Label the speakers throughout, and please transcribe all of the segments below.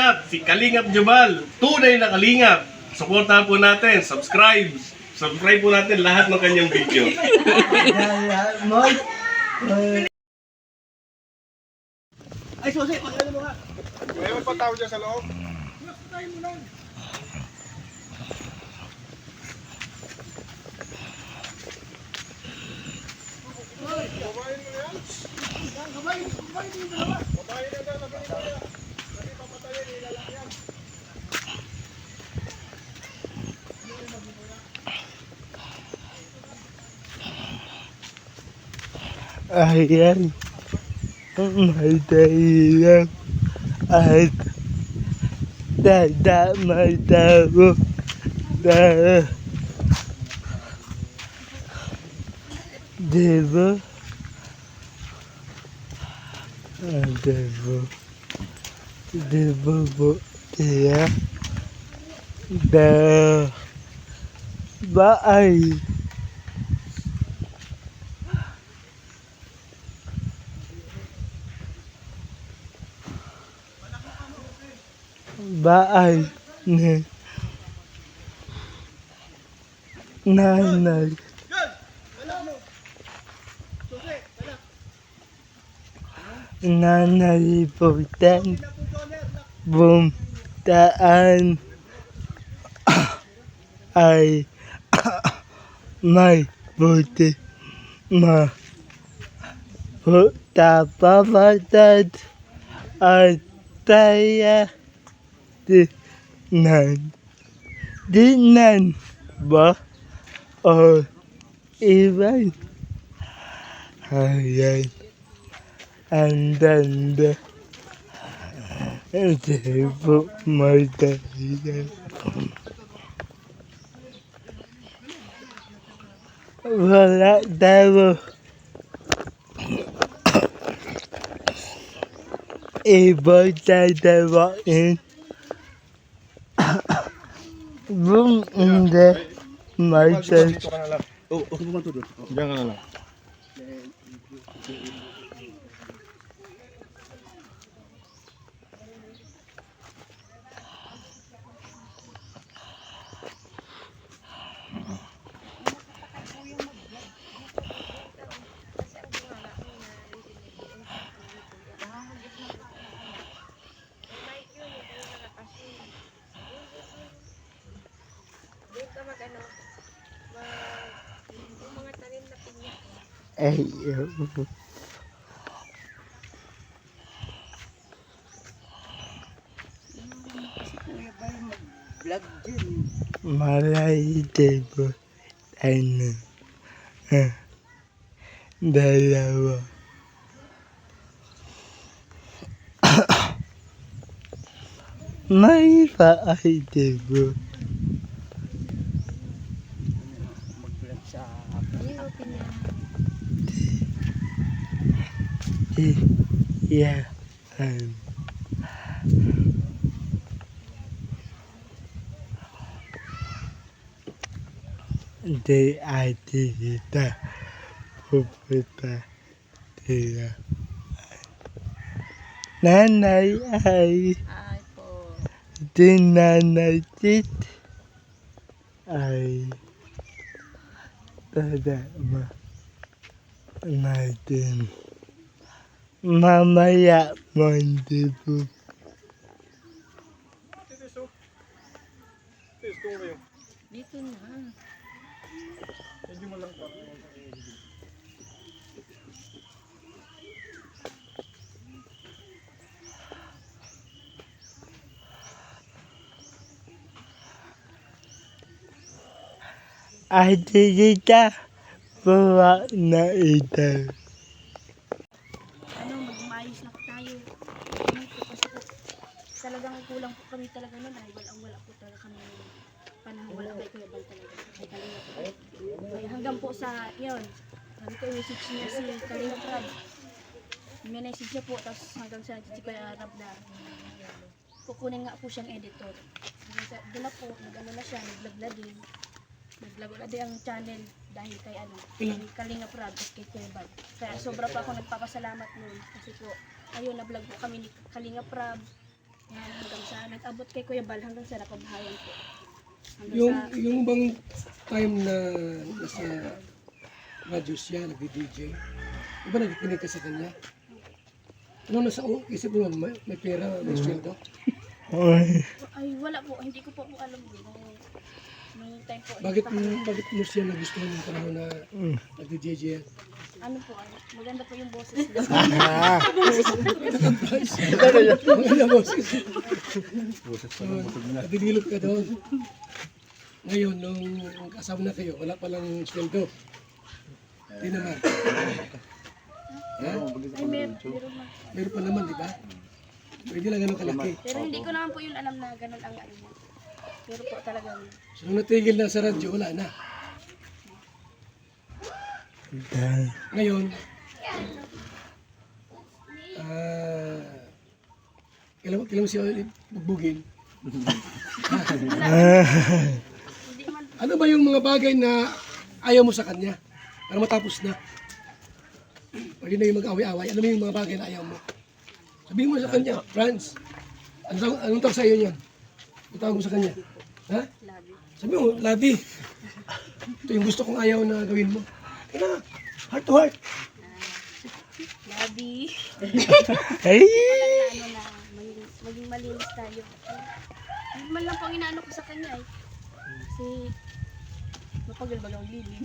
Speaker 1: Kalingap, si Kalingap Jubal, tunay na Kalingap. Suportahan po natin, subscribe. Subscribe po natin lahat ng kanyang video.
Speaker 2: Ay, susi, pagkano mo nga.
Speaker 3: May magpatawag dyan sa loob.
Speaker 2: Tayo mo lang.
Speaker 3: Babayin mo yan.
Speaker 2: Gabay din yung dalawa.
Speaker 3: Babayin na dyan, sabi nila. Kasi papatayin, ilalak yan.
Speaker 4: Ayan, may dahilan at dadamay tayo na diba? Diba po kaya na ba ay baay ni nanay nanaliputan bumtaan ay may buti mapapatad at taya dinan ba o iban ayan ang ganda hindi po may dahilan wala tayo iba tatawain hindi may
Speaker 3: Dito ka na lang.
Speaker 2: Okay mo to doon.
Speaker 3: Diyan ka na lang.
Speaker 4: ay
Speaker 2: Vlog din.
Speaker 4: malay diba ano dalawa may paay diba
Speaker 2: Mag-vlog sa
Speaker 4: yeah di ate kita pupunta sila nanay ay
Speaker 5: Ay po.
Speaker 4: dinanay tit ay tadama natin mamaya mandibo
Speaker 3: Titis oh. Titis, tungo kayo.
Speaker 5: Dito na.
Speaker 3: Medyo mo lang pa.
Speaker 4: ay tita bawa na ito
Speaker 5: Ano, magmaayos na po tayo. Ano po kasi po, talagang kulang po kami talaga nun dahil walang-wala po talaga kami panahon. Wala kay Kuya Bal talaga. Kay Kalinga po. Kaya hanggang po sa, yun, sabi ko, message niya si Kalinga Prab. May message niya po, tapos hanggang sa si Kuya Arab na kukunin nga po siyang editor. Doon na po, nag-ano na siya, nag-vlog na din. Nag-vlog na din ang channel dahil kay ano, kay Kalinga Prab at kay Kuya Bal. Kaya sobra pa ako nagpapasalamat nun kasi po, ayun, na-vlog po kami ni Kalinga Prab, Hanggang sa nag-abot kay Kuya Bal hanggang sa napabahayan po. Hanggang
Speaker 3: Yung,
Speaker 5: sa,
Speaker 3: yung bang time na nasa radyo siya, nag-DJ, di ba nagkikinig ka sa kanya? Ano nasa isip mo nun, may pera, may sweldo?
Speaker 4: Ay,
Speaker 5: ay wala po, hindi ko po alam din. Nung time po,
Speaker 3: Bakit mo siya nagustuhan yung panahon na nag-DJ yan?
Speaker 5: ano po, maganda po yung boses niya.
Speaker 3: Maganda boses. Nadidilog ka doon. Ngayon, nung kasama na kayo, wala palang sweldo. Hindi naman.
Speaker 5: Ay, meron na.
Speaker 3: Meron pa naman, di ba? Pwede lang ganun kalaki.
Speaker 5: Pero hindi ko naman po yun alam na ganun ang ano niya. Pero po talagang,
Speaker 3: So, nung natigil na sa radyo, wala na. Ngayon, kailan mo siya ulit bugbugin?
Speaker 5: hindi man,
Speaker 3: Ano ba yung mga bagay na ayaw mo sa kanya? Para matapos na. Pwede na yung mag-away-away. Ano ba yung mga bagay na ayaw mo? Sabihin mo sa kanya, Franz, anong tawag sa iyo niyan? Ang tawag mo sa kanya? Ha?
Speaker 5: labi.
Speaker 3: Sabi mo, Labi. Ito yung gusto kong ayaw na gawin mo. Kaya heart to heart.
Speaker 5: Labi.
Speaker 4: ay,
Speaker 5: Walang na ano na, maging malinis tayo. Hindi man lang po ang inaano ko sa kanya eh. Kasi, mapagal ang lilig.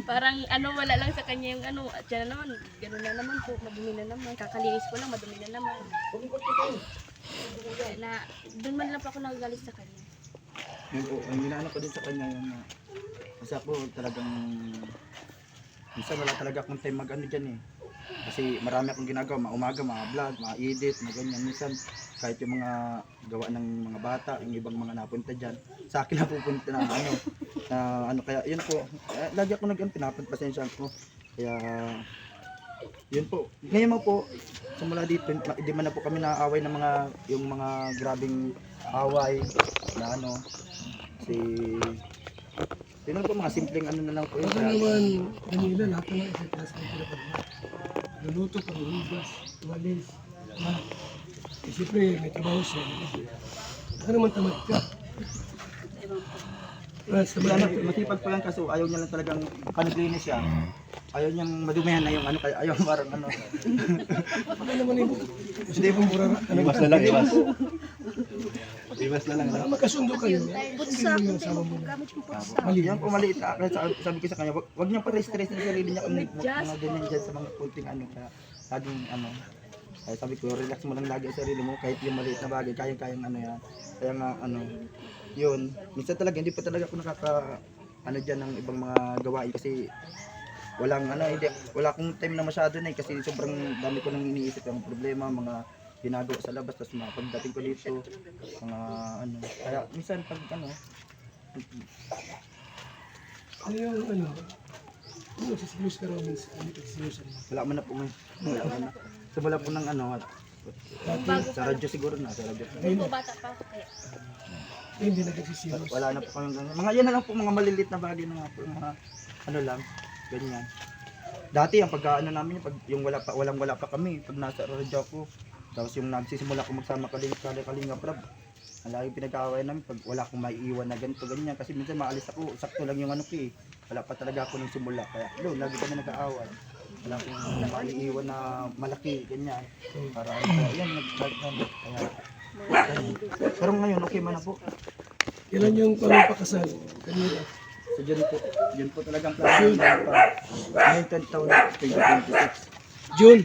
Speaker 5: Parang ano, wala lang sa kanya yung ano, at yan na naman, gano'n na naman po, madumi na naman, kakalinis ko lang, madumi na naman. Kaya na, doon man lang po ako nagagalit sa kanya.
Speaker 2: Yun po, ang ginano ko din sa kanya yung kasi ako talagang minsan wala talaga akong time mag ano dyan eh. Kasi marami akong ginagawa, umaga, mga vlog, mga edit, mga ganyan. Minsan kahit yung mga gawa ng mga bata, yung ibang mga napunta dyan, sa akin napupunta na ano kaya yun po, lagi ako pinapanpasensya ko. Kaya yun po. Ngayon mo po, simula dito, hindi man na po kami naaaway ng yung mga grabing away na ano, yun lang po, mga simpleng ano na lang po yun.
Speaker 3: Baka naman, kanina, lahat naman isa class ng pinapagawa. Luluto, paghuhugas, tumalis. Ha? Eh, siyempre, may trabaho siya. Baka naman tamad ka. Franz,
Speaker 2: Wala
Speaker 3: tamad
Speaker 2: na,
Speaker 3: ka.
Speaker 2: masipag po lang kaso ayaw niya lang talagang panaglinis siya. Ayaw niyang madumihan na yung ano, kaya ayaw parang ano.
Speaker 3: Baka naman yung hindi mo mura.
Speaker 1: Iwas na lang, iwas. Iwas na lang.
Speaker 3: Baka magkasundo kayo.
Speaker 5: Putsa
Speaker 3: Hindi mo
Speaker 5: ko,
Speaker 3: yung asawa mo na.
Speaker 5: gamit yung putsa.
Speaker 3: Mali
Speaker 2: Yan po maliit na sabi ko sa kanya, wag niya pa stress ng sarili niya kung mga ganyan dyan sa mga kunting ano, kaya laging ano. Kaya sabi ko, relax mo lang lagi ang sarili mo, kahit yung maliit na bagay, kayang-kayang ano yan. Kaya nga ano, yun, minsan talaga, hindi pa talaga ako ano dyan ng ibang mga gawain kasi walang ano, wala akong time na masyado na kasi sobrang dami ko nang iniisip yung problema, mga ginagawa sa labas, tapos mga pagdating ko dito, mga ano, kaya minsan pag ano,
Speaker 3: Ano yung ano? Ano, sisilos ka raw minsan? Ano nagsisilosan mo?
Speaker 2: wala man na po ngayon, wala man na. Simula po ng ano, sa radyo siguro na, sa radyo.
Speaker 5: Hindi po bata pa ako kaya.
Speaker 3: Eh, hindi nagsisilos.
Speaker 2: Wala na po kami ganyan. Mga yan na lang po, mga malilit na bagay na nga po, mga ano lang, ganyan. Dati ang pagkaano namin, pag yung wala pa kami, pag nasa radyo ako, tapos yung nagsisimula ko magsama Kalinga Prab, ang laging pinag-aaway namin pag wala akong maiiwan na ganito, ganyan. Kasi minsan maalis ako, sakto lang yung ano ko eh. Wala pa talaga ako nung simula, kaya doon, lagi kami nag-aaway. Wala akong maiiwan na malaki, ganyan. Para ano, yan, nag-start namin. Kaya, ganyan. Pero ngayon, okay man na po.
Speaker 3: Kailan yung pagpapakasal? Kanina.
Speaker 2: So yun po talagang plano namin pa. Ngayon 10 taon na, 2026.
Speaker 3: June.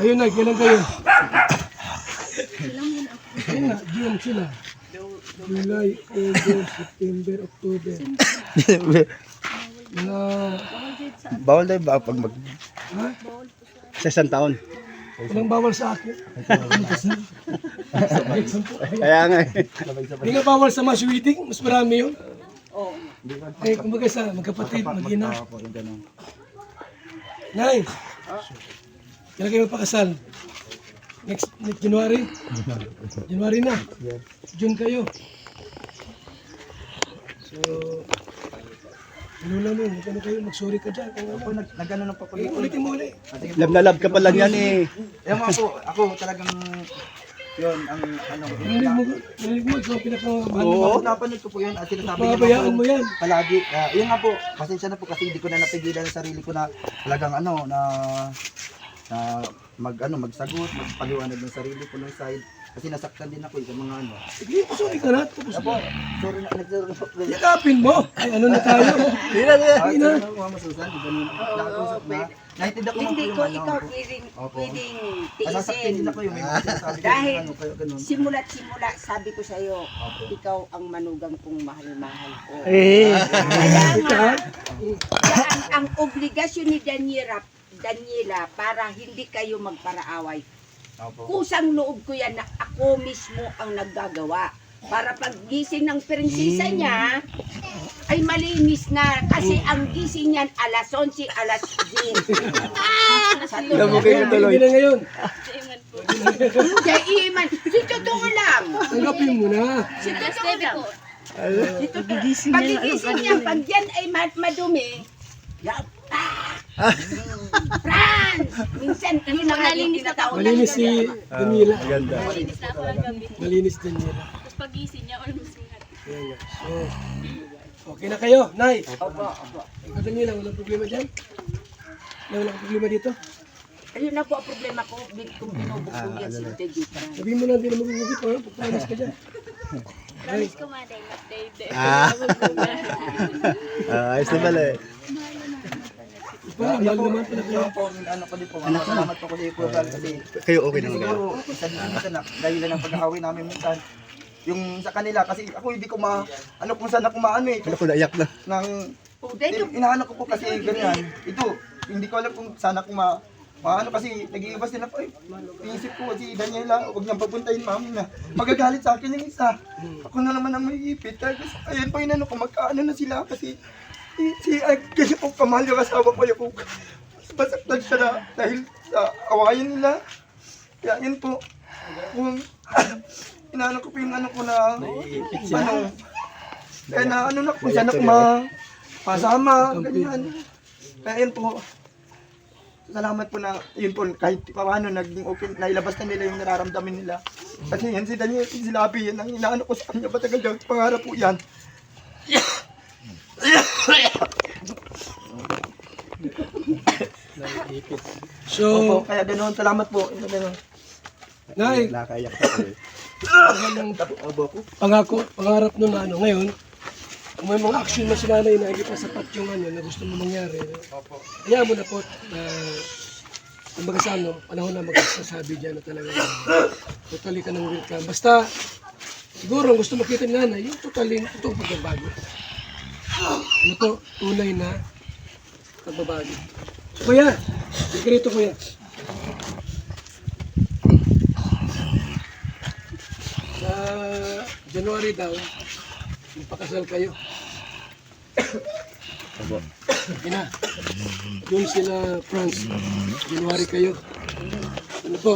Speaker 3: Ayun na, kailan kayo? Ayun na, June sila. July, August, September, October. Mga,
Speaker 2: Bawal tayo ba pag mag...
Speaker 3: ha?
Speaker 2: Sa isang taon?
Speaker 3: Walang bawal sa akin.
Speaker 2: Kaya nga eh.
Speaker 3: Hindi nga bawal sa mass wedding, mas marami yun. Eh, kumbaga sa magkapatid, mag-ina.
Speaker 2: Opo, yung ganun.
Speaker 3: Nay, kailan kayo magpakasal? Next January? January na. June kayo. So, Lula mo, hindi ka na kayo, mag-sorry ka dyan. Kung
Speaker 2: Ako,
Speaker 3: ano.
Speaker 2: nag-ano lang pa po.
Speaker 3: Ulitin mo ulit.
Speaker 4: Love na love ka pala niyan eh.
Speaker 2: Yung mga po, ako talagang, yun, ang ano.
Speaker 3: Narinig mo, ikaw ang pinakamahal
Speaker 2: Oo,
Speaker 3: mo.
Speaker 2: napanood ko po yun at sinasabi niya
Speaker 3: Pabayaan mo yan.
Speaker 2: palagi. Yun nga po, pasensya na po kasi hindi ko na napigilan sa sarili ko na talagang ano, na magsagot, magpaliwanag ng sarili ko ng side. Kasi nasaktan din ako sa mga ano.
Speaker 3: Sige, sorry ka na. Tapos
Speaker 2: Apo, sorry na, nagsorry po.
Speaker 3: yakapin mo. Ay, ano na tayo?
Speaker 2: Hindi na. Mama Susan, di ganun. Nakakusap na. Naintindihan ko man po
Speaker 6: Hindi
Speaker 2: yung
Speaker 6: ko
Speaker 2: ano.
Speaker 6: ikaw
Speaker 2: po.
Speaker 6: pwedeng
Speaker 2: Nasasaktan
Speaker 6: tiisin.
Speaker 2: din ako yung may mga sinasabi ko
Speaker 6: Dahil
Speaker 2: ano, kayo ganun.
Speaker 6: Simula't simula, sabi ko sa'yo, ikaw ang manugang kong mahal-mahal ko.
Speaker 4: Eh.
Speaker 6: Kaya nga, ang obligasyon ni Daniela para hindi kayo magparaaway.
Speaker 2: Opo.
Speaker 6: Kusang loob ko yan na ako mismo ang naggagawa. Para pag gising ng prinsesa niya, ay malinis na. Kasi ang gising niyan alas 11, alas 10. Sa
Speaker 4: Nabukay mo tuloy.
Speaker 3: Hindi na ngayon.
Speaker 6: Kaya iman, si totoo lang.
Speaker 3: Tanggapin mo na.
Speaker 6: Si totoo lang. Pag gigising niya, pag yan ay madumi, yan. Franz! Minsan, yun na nga yung tinatawag ng
Speaker 3: Malinis si Daniela.
Speaker 4: Maganda.
Speaker 5: Malinis na ako ng gabi.
Speaker 3: Malinis Daniela.
Speaker 5: Tapos pagising niya, almost lahat.
Speaker 3: Ayan nga. So, okay na kayo, Nay.
Speaker 6: Opo, opo.
Speaker 3: Ikaw Daniela, walang problema dyan? Walang problema dito?
Speaker 6: Ayun na po ang problema ko, kung binubugbog yan si Teddy Franz.
Speaker 3: Sabihin mo na, hindi na magugugit. Pagpalas ka dyan.
Speaker 5: Promise ko maday, Dave.
Speaker 4: Ayos na pala eh.
Speaker 3: Mahal naman pala kayo.
Speaker 2: Yung po, ano ko din po, salamat po ko sa iyo po kasi
Speaker 4: Kayo okay na
Speaker 2: siguro, isa din minsan na, dahil ng pag-aaway namin minsan, yung sa kanila, kasi ako hindi ko ano kung saan ako maano eh,
Speaker 4: Ano ko naiyak na.
Speaker 2: nang,
Speaker 6: Oh, Dede,
Speaker 2: inaano ko po kasi ganyan, ito, hindi ko alam kung saan ako maano kasi nag-iibas din ako eh, iisip ko si Daniela, huwag niyang papuntahin mami na, magagalit sa akin yung isa, ako na naman ang may ipit, ayun po inano ko, magkaano na sila kasi, kasi po kamahal yung asawa ko yung basaktan siya na dahil sa awayan nila. Kaya yun po, kung inaano ko po yung ano ko na, ano, kaya na ano na kung saan ako mapasama, ganyan. Kaya yun po, salamat po na, yun po, kahit paano naging okay, nailabas na nila yung nararamdamin nila. Kasi yan si Daniel, si Labi, yan ang inaano ko sa kanya, matagal daw, pangarap po yan.
Speaker 3: So,
Speaker 2: Opo, kaya ganoon, salamat po. Ganoon.
Speaker 3: Nay,
Speaker 4: Nakaiyak pa eh.
Speaker 3: pangarap nun na ano, ngayon, kung may mga action na si nanay na hindi pa sapat yung ano na gusto mo mangyari, kaya mo na po na kumbaga sa ano, panahon na magsasabi dyan na talaga totally ka ng welcome. Basta, siguro ang gusto makita ni nanay, yung totally, totoong pagbabago. Ano to, tunay na pagbabago. Kuya, hindi ka rito kuya. Sa January daw, magpakasal kayo. Ina, doon sila France. January kayo. Ano po?